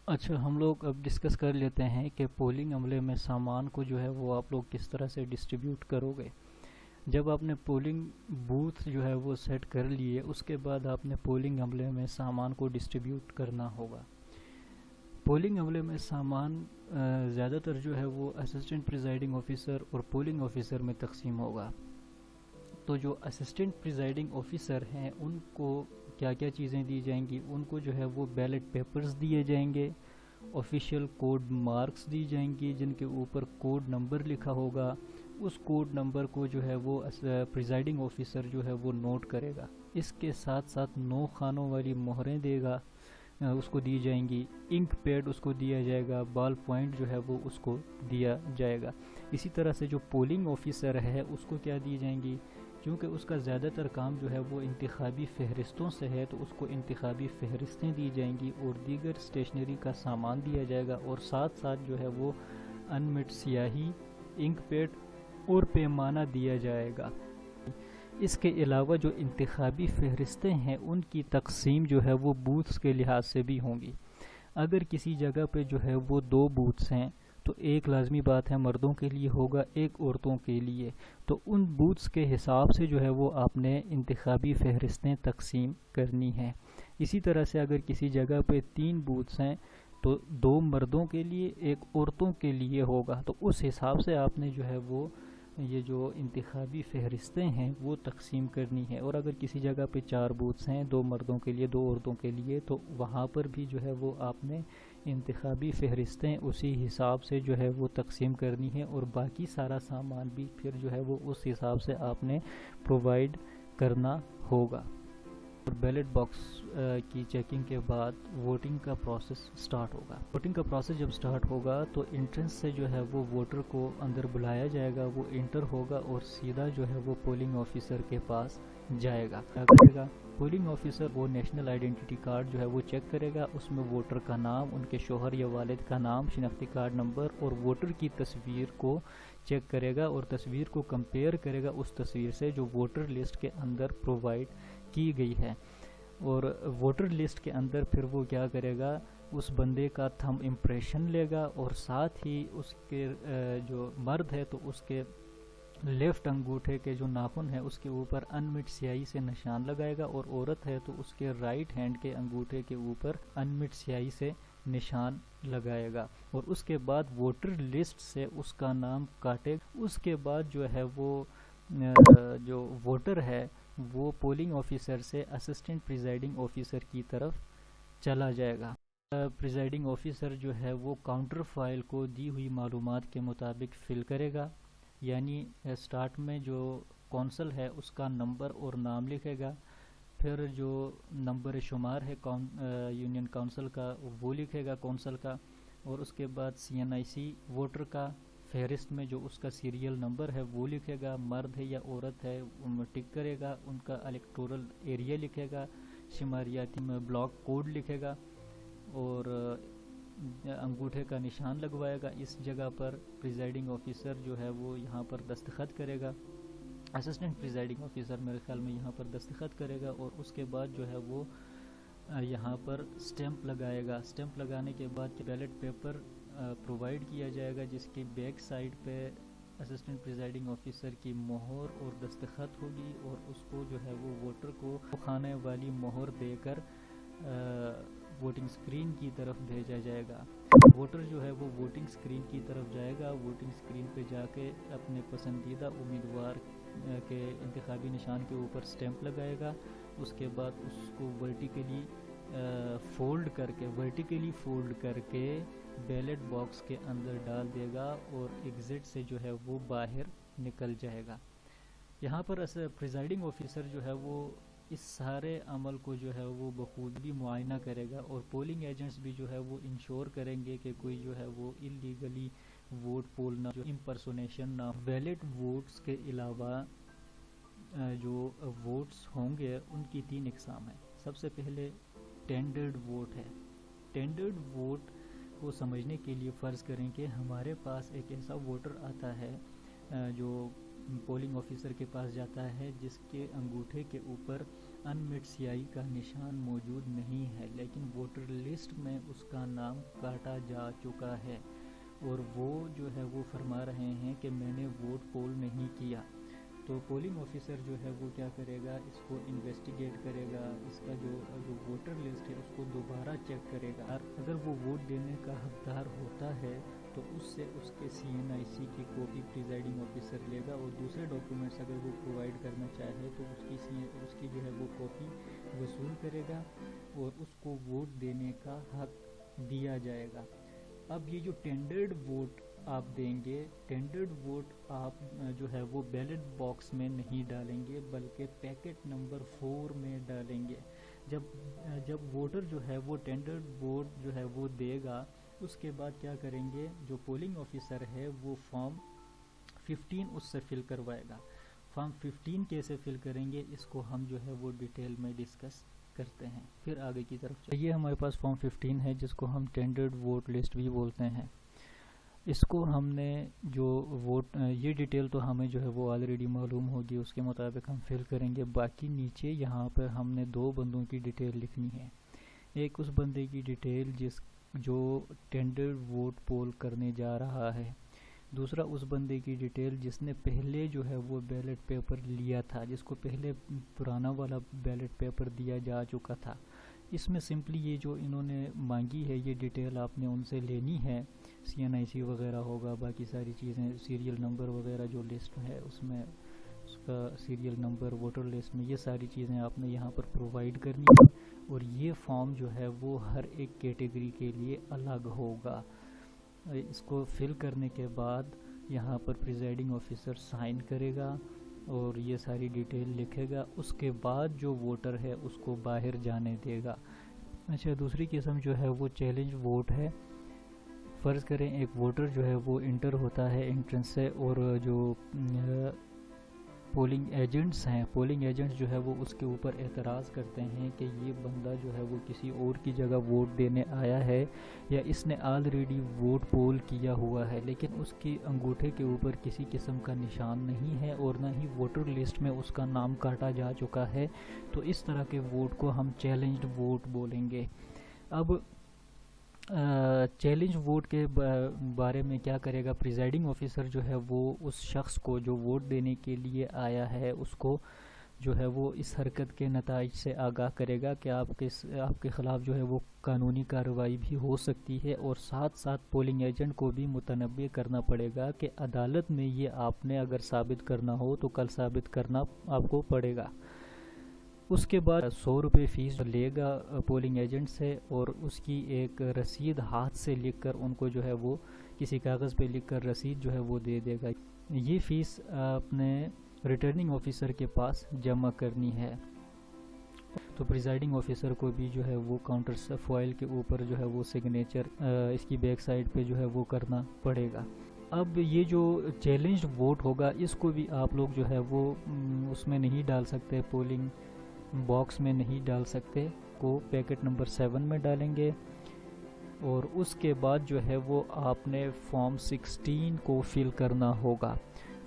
اچھا، ہم لوگ اب ڈسکس کر لیتے ہیں کہ پولنگ عملے میں سامان کو جو ہے وہ آپ لوگ کس طرح سے ڈسٹریبیوٹ کرو گے۔ جب آپ نے پولنگ بوتھ جو ہے وہ سیٹ کر لیے، اس کے بعد آپ نے پولنگ عملے میں سامان کو ڈسٹریبیوٹ کرنا ہوگا۔ پولنگ عملے میں سامان زیادہ تر جو ہے وہ اسسٹنٹ پریزائڈنگ آفیسر اور پولنگ آفیسر میں تقسیم ہوگا۔ تو جو اسسٹنٹ پریزائڈنگ آفیسر ہیں ان کو کیا کیا چیزیں دی جائیں گی؟ ان کو جو ہے وہ بیلٹ پیپرز دیے جائیں گے، آفیشیل کوڈ مارکس دی جائیں گی جن کے اوپر کوڈ نمبر لکھا ہوگا۔ اس کوڈ نمبر کو جو ہے وہ پریزائڈنگ آفیسر جو ہے وہ نوٹ کرے گا۔ اس کے ساتھ ساتھ 9 خانوں والی مہریں دے گا، اس کو دی جائیں گی۔ انک پیڈ اس کو دیا جائے گا، بال پوائنٹ جو ہے وہ اس کو دیا جائے گا۔ اسی طرح سے جو پولنگ آفیسر ہے اس کو کیا دی جائیں گی؟ کیونکہ اس کا زیادہ تر کام جو ہے وہ انتخابی فہرستوں سے ہے، تو اس کو انتخابی فہرستیں دی جائیں گی اور دیگر اسٹیشنری کا سامان دیا جائے گا، اور ساتھ ساتھ جو ہے وہ انمٹ سیاہی، انک پیڈ اور پیمانہ دیا جائے گا۔ اس کے علاوہ جو انتخابی فہرستیں ہیں ان کی تقسیم جو ہے وہ بوتھس کے لحاظ سے بھی ہوں گی۔ اگر کسی جگہ پہ جو ہے وہ 2 بوتھس ہیں تو ایک لازمی بات ہے مردوں کے لیے ہوگا، ایک عورتوں کے لیے، تو ان بوتھس کے حساب سے جو ہے وہ آپ نے انتخابی فہرستیں تقسیم کرنی ہیں۔ اسی طرح سے اگر کسی جگہ پہ 3 بوتھس ہیں تو 2 مردوں کے لیے ایک عورتوں کے لیے ہوگا، تو اس حساب سے آپ نے جو ہے وہ یہ جو انتخابی فہرستیں ہیں وہ تقسیم کرنی ہے۔ اور اگر کسی جگہ پہ 4 بوتھس ہیں، 2 مردوں کے لیے 2 عورتوں کے لیے، تو وہاں پر بھی جو ہے وہ آپ نے انتخابی فہرستیں اسی حساب سے جو ہے وہ تقسیم کرنی ہے، اور باقی سارا سامان بھی پھر جو ہے وہ اس حساب سے آپ نے پرووائڈ کرنا ہوگا۔ اور بیلٹ باکس کی چیکنگ کے بعد ووٹنگ کا پروسیس سٹارٹ ہوگا۔ ووٹنگ کا پروسیس جب سٹارٹ ہوگا تو انٹرنس سے جو ہے وہ ووٹر کو اندر بلایا جائے گا، وہ انٹر ہوگا اور سیدھا جو ہے وہ پولنگ آفیسر کے پاس جائے گا۔ کیا کرے گا؟ پولنگ آفیسر وہ نیشنل آئیڈینٹی کارڈ جو ہے وہ چیک کرے گا، اس میں ووٹر کا نام، ان کے شوہر یا والد کا نام، شناختی کارڈ نمبر اور ووٹر کی تصویر کو چیک کرے گا، اور تصویر کو کمپیئر کرے گا اس تصویر سے جو ووٹر لسٹ کے اندر پرووائڈ کی گئی ہے۔ اور ووٹر لسٹ کے اندر پھر وہ کیا کرے گا؟ اس بندے کا تھم امپریشن لے گا، اور ساتھ ہی اس کے جو مرد ہے تو اس کے لیفٹ انگوٹھے کے جو ناخن ہے اس کے اوپر انمٹ سیاہی سے نشان لگائے گا، اور عورت ہے تو اس کے رائٹ ہینڈ کے انگوٹھے کے اوپر انمٹ سیاہی سے نشان لگائے گا، اور اس کے بعد ووٹر لسٹ سے اس کا نام کاٹے گا۔ اس کے بعد جو ہے وہ جو ووٹر ہے وہ پولنگ آفیسر سے اسسٹنٹ پریزائڈنگ آفیسر کی طرف چلا جائے گا۔ پریزائڈنگ آفیسر جو ہے وہ کاؤنٹر فائل کو دی ہوئی معلومات کے مطابق فل کرے گا، یعنی سٹارٹ میں جو کونسل ہے اس کا نمبر اور نام لکھے گا، پھر جو نمبر شمار ہے یونین کونسل کا وہ لکھے گا کونسل کا، اور اس کے بعد CNIC ووٹر کا فہرست میں جو اس کا سیریل نمبر ہے وہ لکھے گا، مرد ہے یا عورت ہے ٹک کرے گا، ان کا الیکٹورل ایریا لکھے گا، شماریاتی میں بلاک کوڈ لکھے گا، اور انگوٹھے کا نشان لگوائے گا۔ اس جگہ پر پریزائڈنگ آفیسر جو ہے وہ یہاں پر دستخط کرے گا، اسسٹنٹ پریزائڈنگ آفیسر میرے خیال میں یہاں پر دستخط کرے گا، اور اس کے بعد جو ہے وہ یہاں پر سٹیمپ لگائے گا۔ سٹیمپ لگانے کے بعد بیلٹ پیپر پرووائڈ کیا جائے گا جس کی بیک سائڈ پہ اسسٹنٹ پریزائڈنگ آفیسر کی مہر اور دستخط ہوگی، اور اس کو جو ہے وہ ووٹر کو کھانے والی مہر دے کر ووٹنگ سکرین کی طرف بھیجا جائے گا۔ ووٹر جو ہے وہ ووٹنگ سکرین کی طرف جائے گا، ووٹنگ سکرین پہ جا کے اپنے پسندیدہ امیدوار کے انتخابی نشان کے اوپر سٹیمپ لگائے گا، اس کے بعد اس کو ورٹیکلی فولڈ کر کے بیلٹ باکس کے اندر ڈال دے گا، اور ایگزٹ سے جو ہے وہ باہر نکل جائے گا۔ یہاں پر پریزائڈنگ آفیسر جو ہے وہ اس سارے عمل کو جو ہے وہ بخوبی معائنہ کرے گا، اور پولنگ ایجنٹس بھی جو ہے وہ انشور کریں گے کہ کوئی جو ہے وہ اللیگلی ووٹ پولنا، جو امپرسونیشن نہ ہو۔ ویلڈ ووٹس کے علاوہ جو ووٹس ہوں گے ان کی 3 اقسام ہیں۔ سب سے پہلے ٹینڈرڈ ووٹ ہے۔ ٹینڈرڈ ووٹ کو سمجھنے کے لیے فرض کریں کہ ہمارے پاس ایک ایسا ووٹر آتا ہے جو پولنگ آفیسر کے پاس جاتا ہے جس کے انگوٹھے کے اوپر انمٹ سیاہی کا نشان موجود نہیں ہے، لیکن ووٹر لسٹ میں اس کا نام کاٹا جا چکا ہے، اور وہ جو ہے وہ فرما رہے ہیں کہ میں نے ووٹ پول نہیں کیا، تو پولنگ آفیسر جو ہے وہ کیا کرے گا، اس کو انویسٹیگیٹ کرے گا، اس کا جو ووٹر لسٹ ہے اس کو دوبارہ چیک کرے گا، اگر وہ ووٹ دینے کا حقدار ہوتا ہے تو اس سے اس کے CNIC کی کاپی پریزائڈنگ آفیسر لے گا، اور دوسرے ڈاکیومنٹس اگر وہ پرووائڈ کرنا چاہے تو اس کی جو ہے وہ کاپی وصول کرے گا اور اس کو ووٹ دینے کا حق دیا جائے گا۔ اب یہ جو ٹینڈرڈ ووٹ آپ دیں گے، ٹینڈرڈ ووٹ آپ جو ہے وہ بیلٹ باکس میں نہیں ڈالیں گے بلکہ پیکٹ نمبر 4 میں ڈالیں گے۔ جب ووٹر جو ہے وہ ٹینڈرڈ ووٹ جو ہے وہ دے گا، اس کے بعد کیا کریں گے، جو پولنگ آفیسر ہے وہ فارم 15 اس سے فل کروائے گا۔ فارم 15 کیسے فل کریں گے، اس کو ہم جو ہے وہ ڈیٹیل میں ڈسکس کرتے ہیں، پھر آگے کی طرف یہ ہمارے پاس فارم 15 ہے جس کو ہم ٹینڈرڈ ووٹ لسٹ بھی بولتے ہیں۔ اس کو ہم نے جو ووٹ یہ ڈیٹیل تو ہمیں جو ہے وہ آلریڈی معلوم ہوگی، اس کے مطابق ہم فل کریں گے۔ باقی نیچے یہاں پر ہم نے 2 بندوں کی ڈیٹیل لکھنی ہے، ایک اس بندے کی ڈیٹیل جو ٹینڈر ووٹ پول کرنے جا رہا ہے، دوسرا اس بندے کی ڈیٹیل جس نے پہلے جو ہے وہ بیلٹ پیپر لیا تھا، جس کو پہلے پرانا والا بیلٹ پیپر دیا جا چکا تھا۔ اس میں سمپلی یہ جو انہوں نے مانگی ہے یہ ڈیٹیل آپ نے ان سے لینی ہے، CNIC وغیرہ ہوگا، باقی ساری چیزیں، سیریل نمبر وغیرہ جو لسٹ ہے اس میں اس کا سیریل نمبر ووٹر لسٹ میں، یہ ساری چیزیں آپ نے یہاں پر پرووائڈ کرنی ہے، اور یہ فارم جو ہے وہ ہر ایک کیٹیگری کے لیے الگ ہوگا۔ اس کو فل کرنے کے بعد یہاں پر پریزائڈنگ آفیسر سائن کرے گا اور یہ ساری ڈیٹیل لکھے گا، اس کے بعد جو ووٹر ہے اس کو باہر جانے دے گا۔ اچھا، دوسری قسم جو ہے وہ چیلنج ووٹ ہے۔ فرض کریں ایک ووٹر جو ہے وہ انٹر ہوتا ہے انٹرنس سے، اور جو پولنگ ایجنٹس جو ہے وہ اس کے اوپر اعتراض کرتے ہیں کہ یہ بندہ جو ہے وہ کسی اور کی جگہ ووٹ دینے آیا ہے، یا اس نے آلریڈی ووٹ پول کیا ہوا ہے لیکن اس کی انگوٹھے کے اوپر کسی قسم کا نشان نہیں ہے اور نہ ہی ووٹر لسٹ میں اس کا نام کاٹا جا چکا ہے، تو اس طرح کے ووٹ کو ہم چیلنجڈ ووٹ بولیں گے۔ اب چیلنج ووٹ کے بارے میں کیا کرے گا، پریزائڈنگ آفیسر جو ہے وہ اس شخص کو جو ووٹ دینے کے لیے آیا ہے اس کو جو ہے وہ اس حرکت کے نتائج سے آگاہ کرے گا کہ آپ کے خلاف جو ہے وہ قانونی کارروائی بھی ہو سکتی ہے، اور ساتھ ساتھ پولنگ ایجنٹ کو بھی متنبع کرنا پڑے گا کہ عدالت میں یہ آپ نے اگر ثابت کرنا ہو تو کل ثابت کرنا آپ کو پڑے گا۔ اس کے بعد 100 روپے فیس لے گا پولنگ ایجنٹ سے، اور اس کی ایک رسید ہاتھ سے لکھ کر ان کو جو ہے وہ کسی کاغذ پہ لکھ کر رسید جو ہے وہ دے دے گا۔ یہ فیس اپنے ریٹرننگ آفیسر کے پاس جمع کرنی ہے، تو پریزائڈنگ آفیسر کو بھی جو ہے وہ کاؤنٹر فوائل کے اوپر جو ہے وہ سگنیچر اس کی بیک سائڈ پہ جو ہے وہ کرنا پڑے گا۔ اب یہ جو چیلنج ووٹ ہوگا اس کو بھی آپ لوگ جو ہے وہ اس میں نہیں ڈال سکتے، پولنگ باکس میں نہیں ڈال سکتے، کو پیکٹ نمبر 7 میں ڈالیں گے، اور اس کے بعد جو ہے وہ آپ نے فارم 16 کو فل کرنا ہوگا۔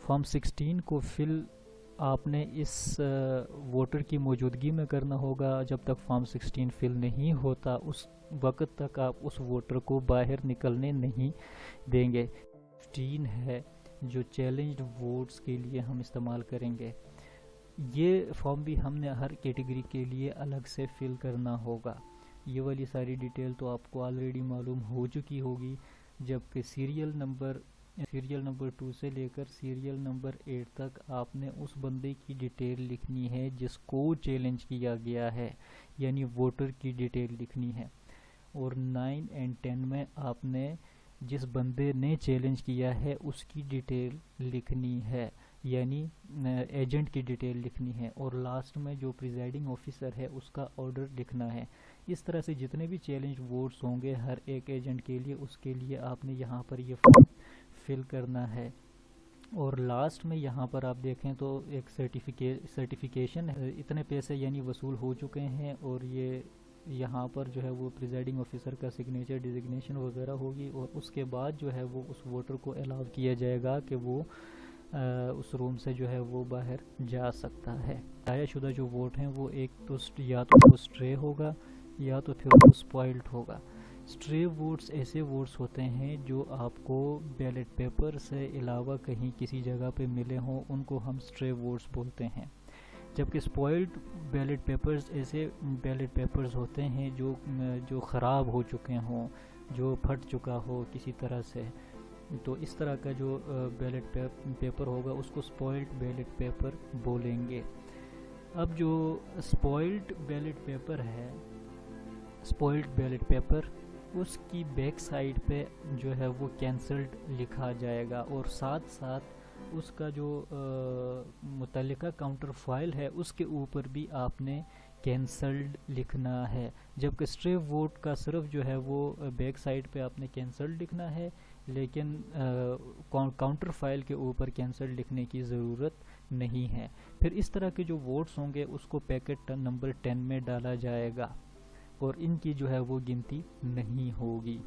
فارم 16 کو فل آپ نے اس ووٹر کی موجودگی میں کرنا ہوگا، جب تک فارم 16 فل نہیں ہوتا اس وقت تک آپ اس ووٹر کو باہر نکلنے نہیں دیں گے۔ 15 ہے جو چیلنجڈ ووٹس کے لیے ہم استعمال کریں گے، یہ فارم بھی ہم نے ہر کیٹیگری کے لیے الگ سے فل کرنا ہوگا۔ یہ والی ساری ڈیٹیل تو آپ کو آلریڈی معلوم ہو چکی ہوگی، جبکہ سیریل نمبر 2 سے لے کر سیریل نمبر 8 تک آپ نے اس بندے کی ڈیٹیل لکھنی ہے جس کو چیلنج کیا گیا ہے، یعنی ووٹر کی ڈیٹیل لکھنی ہے، اور 9 اور 10 میں آپ نے جس بندے نے چیلنج کیا ہے اس کی ڈیٹیل لکھنی ہے، یعنی ایجنٹ کی ڈیٹیل لکھنی ہے، اور لاسٹ میں جو پریزائڈنگ آفیسر ہے اس کا آرڈر لکھنا ہے۔ اس طرح سے جتنے بھی چیلنج ووٹس ہوں گے ہر ایک ایجنٹ کے لیے، اس کے لیے آپ نے یہاں پر یہ فارم فل کرنا ہے۔ اور لاسٹ میں یہاں پر آپ دیکھیں تو ایک سرٹیفیکیشن ہے، اتنے پیسے یعنی وصول ہو چکے ہیں، اور یہ یہاں پر جو ہے وہ پریزائڈنگ آفیسر کا سگنیچر ڈیزگنیشن وغیرہ ہوگی، اور اس کے بعد جو ہے وہ اس ووٹر کو الاؤ کیا جائے گا کہ وہ اس روم سے جو ہے وہ باہر جا سکتا ہے۔ ضائع شدہ جو ووٹ ہیں وہ ایک تو یا تو وہ اسٹرے ہوگا، یا تو پھر وہ اسپوائلڈ ہوگا۔ اسٹرے ووٹس ایسے ووٹس ہوتے ہیں جو آپ کو بیلٹ پیپر سے علاوہ کہیں کسی جگہ پہ ملے ہوں، ان کو ہم اسٹرے ووٹس بولتے ہیں۔ جبکہ اسپوائلڈ بیلٹ پیپرز ایسے بیلٹ پیپرز ہوتے ہیں جو خراب ہو چکے ہوں، جو پھٹ چکا ہو کسی طرح سے، تو اس طرح کا جو بیلٹ پیپر ہوگا اس کو اسپوائلڈ بیلٹ پیپر بولیں گے۔ اب جو اسپوائلڈ بیلٹ پیپر ہے، اسپوائلڈ بیلٹ پیپر، اس کی بیک سائڈ پہ جو ہے وہ کینسلڈ لکھا جائے گا، اور ساتھ ساتھ اس کا جو متعلقہ کاؤنٹر فائل ہے اس کے اوپر بھی آپ نے کینسلڈ لکھنا ہے۔ جبکہ اسٹرے ووٹ کا صرف جو ہے وہ بیک سائڈ پہ آپ نے کینسلڈ لکھنا ہے، لیکن کاؤنٹر فائل کے اوپر کینسلڈ لکھنے کی ضرورت نہیں ہے۔ پھر اس طرح کے جو ووٹس ہوں گے اس کو پیکٹ نمبر 10 میں ڈالا جائے گا، اور ان کی جو ہے وہ گنتی نہیں ہوگی۔